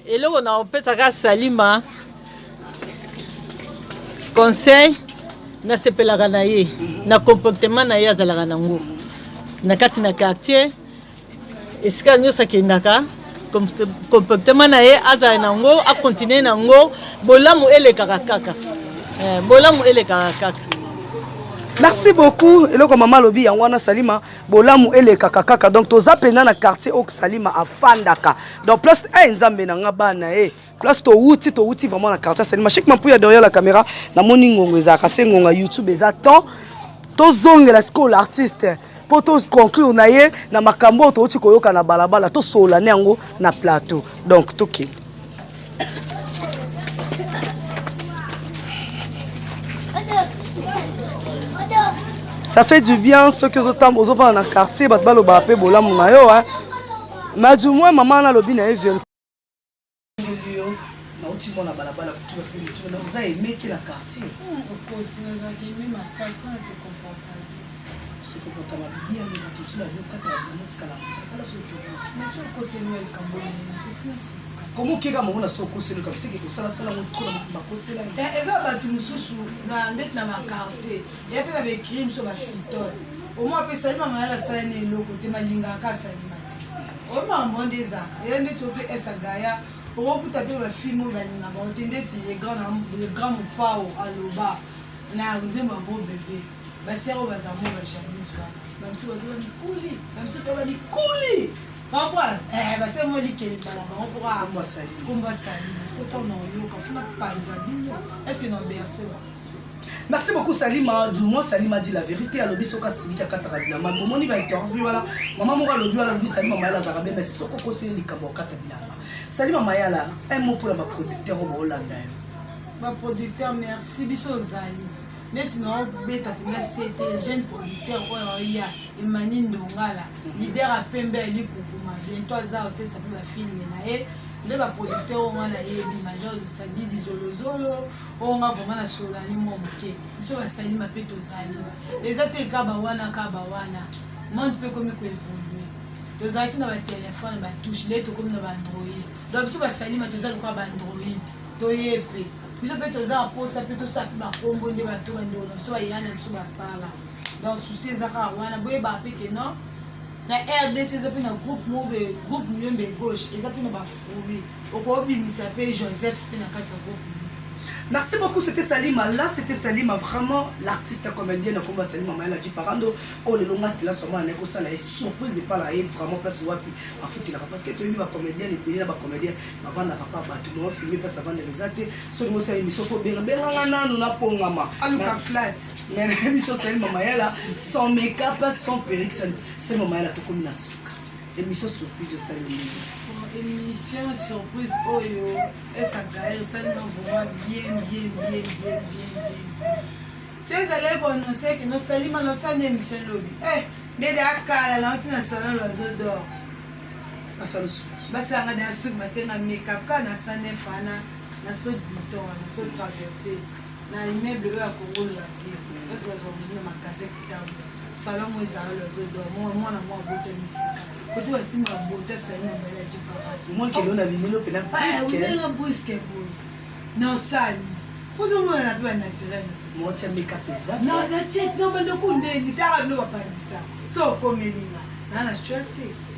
S1: eloko na opesa ka Salima conseil na sepelaka na ye na comportement na ye azalaka nango na kati na quartier esika nyonso akendaka comportement na ye azala nango akontinue nango bolamu elekaka kaka
S4: merci beaucoup eloko mama lobi yango wana Salima bolamu elekaka kaka donc toza pena na quartier au Salima afandaka donc place nzambe na nga bana place to wuti vraiment na quartier Salima chaque mampuya derrière la caméra na moni ngongo ezaka se ngonga YouTube eza temps to zongela school l'artiste pour to conclure na ye na makambo to uti koyoka na balabala to sola ne yango na plateau donc toki ça fait du bien ceux que autant aux enfants dans le quartier bat balo ba pe bola mon yo hein mais du moins maman na lobi na e vérité na uti mona balabala kutu ba pe tu na uza aimer que la quartier
S2: aussi na za ki mema parce qu'on se comporte bien mais na tout cela yo kata na mutikala kala so to mais so ko se no el kamboni na tefisi
S4: comment keka mona so ko se no comme c'est que ça la montre ba ko se la
S2: eza batu mususu na ndet na ma quartier ya pe na be crime so ba fitol au moins pe Salima mala sa ne loko te malinga ka Salima te au moins mondeza ya ndet to pe esa gaya au kuta pe ba film balinga ba otendeti le grand pao aloba na nzemba bo bébé ba sero bazamo ba chemise wa même si bazama mikuli même si to ba mikuli parfois ba se mo likeli bala ba pourra moi ça comme ça est-ce que ton yo quand funa panza bino est-ce que non bercé
S4: merci beaucoup Salima du moins Salima dit la vérité alobi soka silika katara bilamba bomoni ba interview wala maman mo alobi wala lobi Salima mayala zarabe mais soko ko se likabo kata bilamba Salima mayala un mot pour la producteur au Hollande
S2: ma producteur merci biso zali neti na beta pina c'était jeune producteur oya Emmanuel Ndongala leader a pembe ali kukuma bientôt za aussi ça peut la film na e nde ba producteur on na yebi major de Sadi Dizolozolo on a vraiment na solani mo moke biso ba sali mapeto zali les ate ka ba wana monde peut comme ko évoluer tozaki na ba téléphone ba touche les to comme na ba Android donc biso ba sali ma tozali ko ba Android to yepe biso pe toza posa pe tosa ba kombo nde ba to bando biso ba yana biso ba sala donc souci ezaka wana boye ba pe ke non na RDC za pe na groupe Muyembe gauche eza pe na ba fruit oko bimisa pe Joseph pe na kati groupe.
S4: Merci beaucoup, c'était Salima. Là, c'était Salima, vraiment l'artiste comédienne comme Salima Mayala dit parando. Oh, le longas de la somme, on est comme ça, la surprise de pas là, vraiment place où en fait il a parce que tu es une comédienne et puis la comédienne avant n'a pas battu, nous filmer parce avant de les acter. Sur le mot c'est émission faut bien nous n'a pas ngama.
S2: Aluka flat.
S4: Mais l'émission Salima Mayala sans make-up, sans perruque, c'est Salima Mayala tout comme na suka. Émission surprise de Salima.
S2: Émission surprise Oyo et ça gagne ça nous vraiment bien. Tu es allé pour annoncer que nous Salima nous ça une émission lobby. Dès akala là on tient salon l'oiseau d'or.
S4: Na salon sou.
S2: Ba ça nga da sou matin na make-up kana sané fana na so bouton na so traverser na immeuble à Congo Lazio. Parce que on a ma casette salon moi ça l'oiseau d'or moi na moi bote misika. côté basimba bota sali na mbala jipa
S3: moi que l'on a bimelo pena
S2: on a brisque boy non sali faut moi na pe naturel
S3: moi tu make up ça
S2: non na tête non bando kundeni tara no bapandisa so komelinga na strate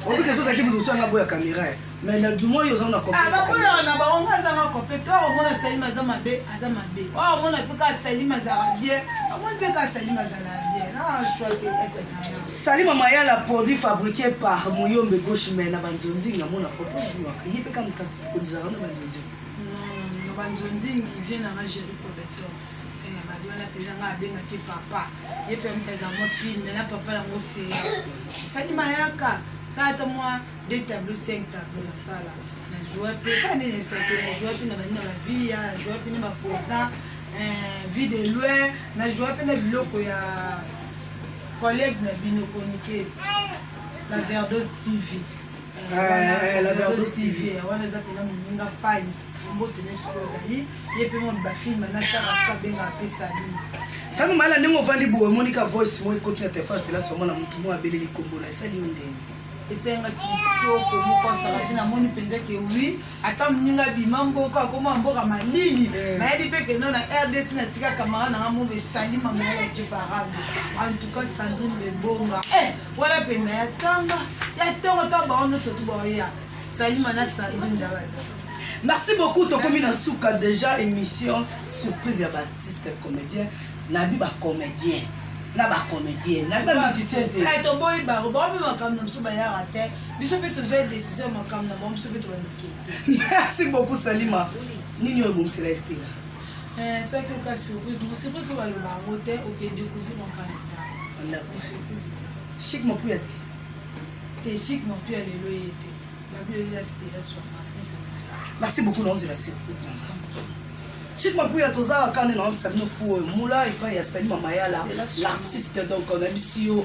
S3: on peut que ça qui nous soit na boya caméra mais na du moins ils ont na copie
S2: ah ba ko na ba on va za na copie to on na sali mazama be azama be oh on na pe ka sali mazara bien on pe ka sali mazala bien na strate est
S3: Sali mama ya la produit fabriqué par Moyombe Gauche mais na banzonzi na mona propre jour il peut comme quand on dit na banzonzi
S2: non banzonzi il vient na Géry Cobetos ba dia na pesa nga benga ki papa et puis mteza mo film na papa la mo c'est sali mayaka ça ta moi deux tableaux 5 tableaux la sala na jouer peut pas ne ça que na jouer puis na ba vie na jouer puis na ba posta vie de loin na jouer puis na biloko ya collègue na bino chroniqueuse la Verdos TV
S3: la Verdos TV
S2: wana za pena muninga pani mbote ne sokozali ye pe mo ba film na sara pa benga pesa dini
S3: sali mala ndenge vandi boye monika voice mo ikoti na téléphone de la somo na mutu mo abeleli kombo na sali ndenge
S2: esenga kitoko moko asala na moni penza ke oui ata muninga bimambo ko akoma mboka malili mayebi pe ke non na RDC na tika kamara na mo be sali mama ya jiparade en tout cas Sandrine Bebonga wala pena ya tanga ya tongo ta ba on surtout ba ya sali mana Sandrine Dawaza.
S3: Merci beaucoup tokomi na suka déjà émission surprise ya artiste comédien na bi ba comédien na ba comédien na ba musicien te
S2: to boy ba ba makam na msuba ya rate biso pe to zwe décision makam na bomso pe to banokete.
S3: Merci beaucoup Salima nini oyo bomsela Estela
S2: ça que ka surprise mo surprise ko ba lo ba rote OK découvrir mon candidat la surprise
S3: chic mo puya
S2: te chic mo puya le loyete ba bi le Estela so merci
S3: beaucoup non c'est la surprise chic mo puya toza quand on a sabino fou moula et pas ya Salima Mayala l'artiste donc on a misio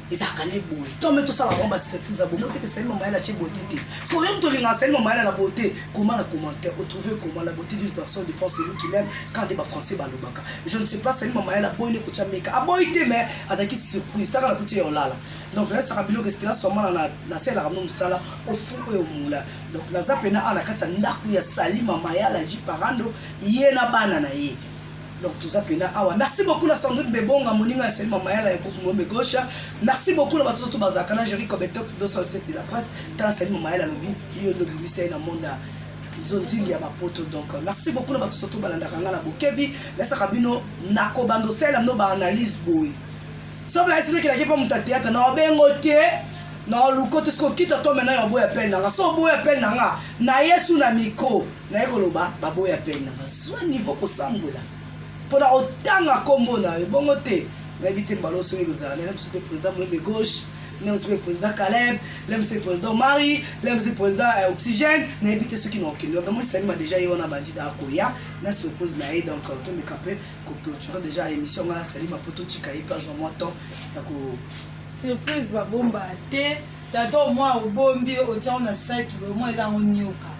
S3: ezakane boye to meto sala bomba surprise abo mote que Salima Mayala chez beauté parce que on to linga Salima Mayala la beauté comment la commentaire ou trouver comment la beauté d'une personne dépend c'est lui qui l'aime quand des français balobaka je ne sais pas Salima Mayala boyne ko chameka aboité mais azaki surprise taka la kuti olala donc là ça rabilo que c'était là seulement na sala ramno musala au fou et au moula donc la zapena ala katsa ndaku ya Salima Mayala ji parando yena bana na ye. Donc tout ça pena awa. Merci beaucoup la Sandrine Bebonga moninga Salima Mayala et beaucoup Moyombe Gauche. Merci beaucoup la bato to bazakana Géry Cobetos 207 de la presse. Tala Salima Mayala lobi yo lobi misé na monda zonzingi ya bapoto donc merci beaucoup la bato to balanda kanga la bokebi laisse kabino nako bando sela no ba analyse boy. So bla esi ki la kepa muta théâtre na obengote na lukote sko kita to mena yo boya pen nanga so boya pen nanga na Yesu na micro na ekoloba ba boya pen nanga so niveau ko sambola. Pendant autant à Combona, bon côté, m'habiter ballon sur les années, même si le président Moyombe Gauche, même si le président Caleb, même si le président Marie, même si le président Oxygène, n'habiter ceux qui n'ont aucune. Donc moi ça m'a déjà eu on a bandit à Koya, na suppose là et donc on me capé qu'on clôturer déjà l'émission on a sali ma poto tika et pas au moins temps ko
S2: surprise ba bomba té tato moi au bombi au tient on a 5 kg moi ils ont nyoka.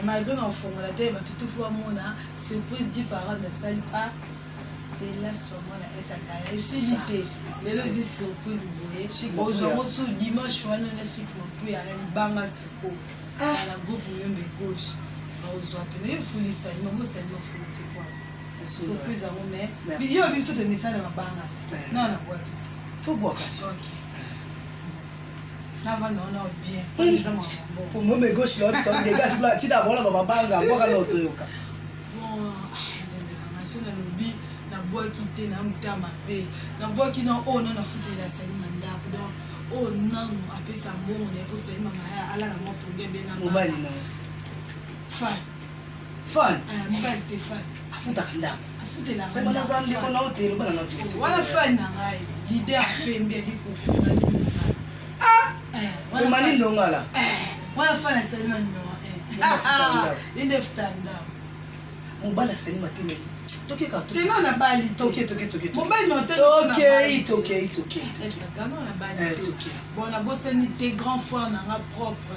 S2: Malgré nos formulateurs, tout fois mon surprise dit par ne salle pas. C'était là sur moi la SAK. C'est le juste surprise vous voyez. Aujourd'hui dimanche on a chic non plus à une banga siko. À la groupe Moyombe Gauche. Aujourd'hui il faut les saluer, moi c'est le fou de quoi. Surprise à vous mais. Il y a une sorte de message dans ma banga. Non on a boire.
S3: Faut boire.
S2: OK. Nava non bien.
S3: Pour moi mes gauche là ça dégage là ti d'abord là baba banga boka na otoyoka.
S2: Bon, nation na lobi na bois quitter na mutama pe. Na bois qui non oh non na futé la Salima ndako donc oh non apesa mbongo na po Salima maya ala na mo problème bien na.
S3: Mobali na. Fan.
S2: Mobali te fan.
S3: Afuta ndako.
S2: Afuta la.
S3: C'est mana zandi ko na hotel bana na tu.
S2: Wala fan na ngai. Leader pe mbia liko.
S3: Mani ndongala.
S2: Wala fana Salima no. Inde stand-up.
S3: Mobala Salima tene. Toke ka toke.
S2: Teno na bali
S3: toke.
S2: Mobile no
S3: teno na bali. Toke.
S2: Est-ce que non na bali.
S3: Toke.
S2: Bon na Boston tes grands frères na propre.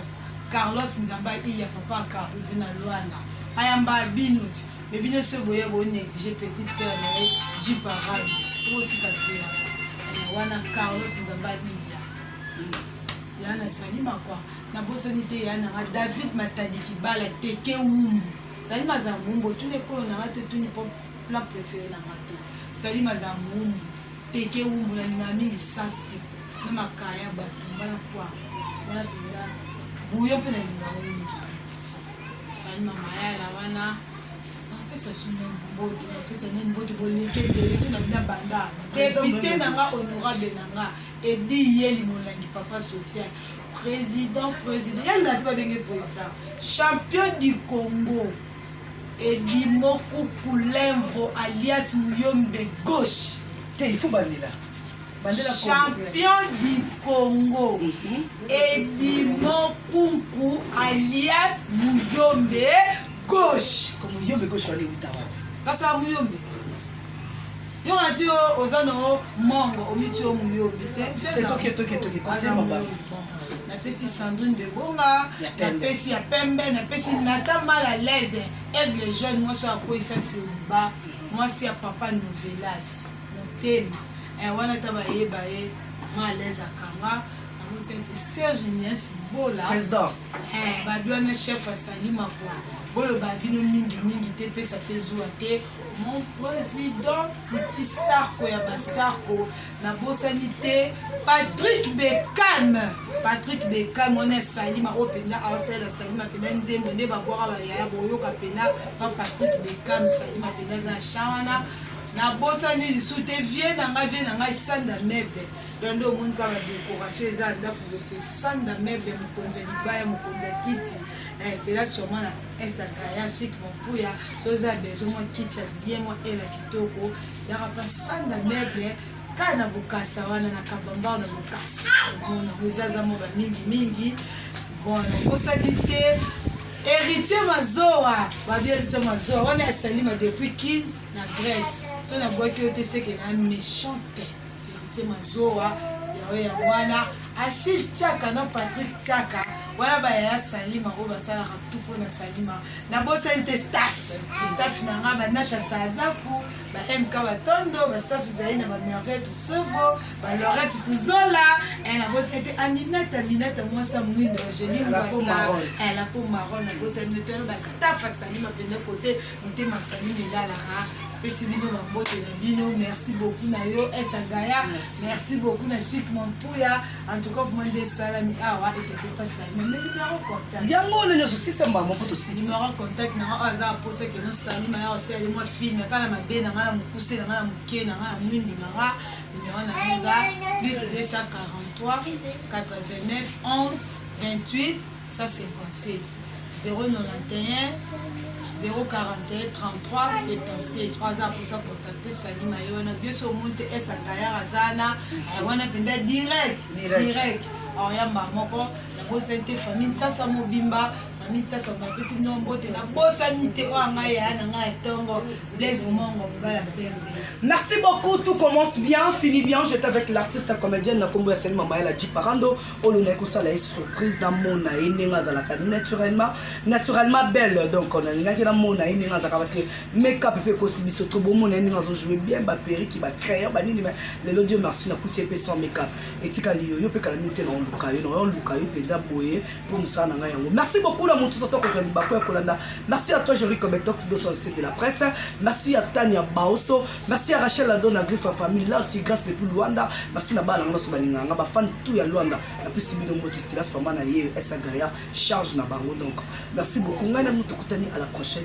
S2: Carlos Nzamba il y a papa car il vient à Luanda. Ayamba binouti. Mais bien sûr boye bo négliger petite sœur na ji parade. Pour tika faire. Wana Carlos Nzamba il y a. yana Salima quoi na bosani te yana David Matadiki bala teke umbu Salima za mumbo tous les kolo na te tuni plat préféré na mato Salima za mumbo teke umbu na mingi safi na makaya batu bala kwa bala tunda buyo pe na mingi Salima mayala wana pesa suna mbote pesa nene mbote boleke de suna bina banda député nanga honorable nanga edi yeli molangi papa social président yanga te ba benge président champion du Congo edi moku kulemvo alias Muyombe gauche
S3: te il faut bandela
S2: champion du Congo edi moku alias Muyombe gauche
S3: comme Muyombe gauche wale utawa
S2: kasa Muyombe yo ngati yo ozano mongo omiti yo Muyombe te
S3: toke konte mamba
S2: na pesi Sandrine de Bonga na pesi ya pembe na pesi nata mal à l'aise aigle jeune moi so akoisa célibat moi si ya papa Novelas motema wana taba yeba moi à l'aise akanga C'était Serge Nias Bola
S3: président
S2: babiona chef à Salima quoi bolo babino mingi te pesa pezuwa te mon président Titi Sarko ya basarko na bosanité Patrick Beckham on est Salima openda ausela Salima penda nzembo nde babora ba ya boyoka penda pa Patrick Beckham Salima penda za shawana na bosani lisute vie nanga sanda meuble dondo monde ka ba décoration ezanda pour ce sanda meuble mokonza libaya mokonza kiti c'est là sûrement na esakaya chic mopuya soza besoin moi kiti bien moi ela kitoko ya pa sanda meuble kana bukasa wana na kabamba na bukasa bona wezaza mo ba mingi bona bosani te héritier mazoa ba héritier mazoa wana ya Salima depuis Kin na Grèce so na boki ote seke na méchante héritier mazoa ya wana Achille Tchaka na Patrick Tchaka wana ba ya Salima o basala ratupo na Salima na bosa inte staff na ngaba nasha sazaku ba MK batondo ba staff zaina ba merveille tout sevo ba Lorette tuzola na bosa inte Aminata moi sa mwindo joli
S3: la peau
S2: marron na bosa minute ba staff Salima pende côté mutema Salima la pesi bino mambote na bino merci beaucoup na yo Esagaya merci beaucoup na Chic Mampuya en tout cas vous mandez salami awa et que pas Salima mais numéro contact
S3: yango na nyoso sisa mbamo poto sisa
S2: numéro contact na aza poser que no Salima ya oseli moi film kala mabe na ngala mukuse na ngala muke na ngala mwindi na ngala numéro na nza plus 243 89 11 28 157 091 041 33 77 3 ans pour ça contacter Salima yona bien sûr monte Esagaya azana wana penda direct oyamba moko la bosante famille sasa mobimba famille sasa mapesi nombote na bosanité wanga ya na nga tongo Blaise Mongo bala pembe.
S3: Merci beaucoup, tout commence bien, finit bien. J'étais avec l'artiste, la comédienne, la combo Salima Maëla Djiparando. On a une surprise dans mon naturellement belle. Donc, on a une mona parce que make-up peut aussi bien trop beau. On a joué bien, Bapéry qui va créer. Le Dieu merci, n'a coûté sans make-up. Et tu as dit, peut qu'elle nous tenir en Lucayo, Peza Boye, pour nous ça. Merci beaucoup, la montée sur toi, merci à toi, Jerry Kobetok, de la presse. Merci à Tania Baoso. Merci à Rachel Adona Griffe famille là grâce depuis Luanda. Merci na bala ngoso balinganga ba fan tout ya Luanda. La plus bino motistila so mana ye Esagaya charge na bango donc. Merci beaucoup ngana mutu kutani à la prochaine.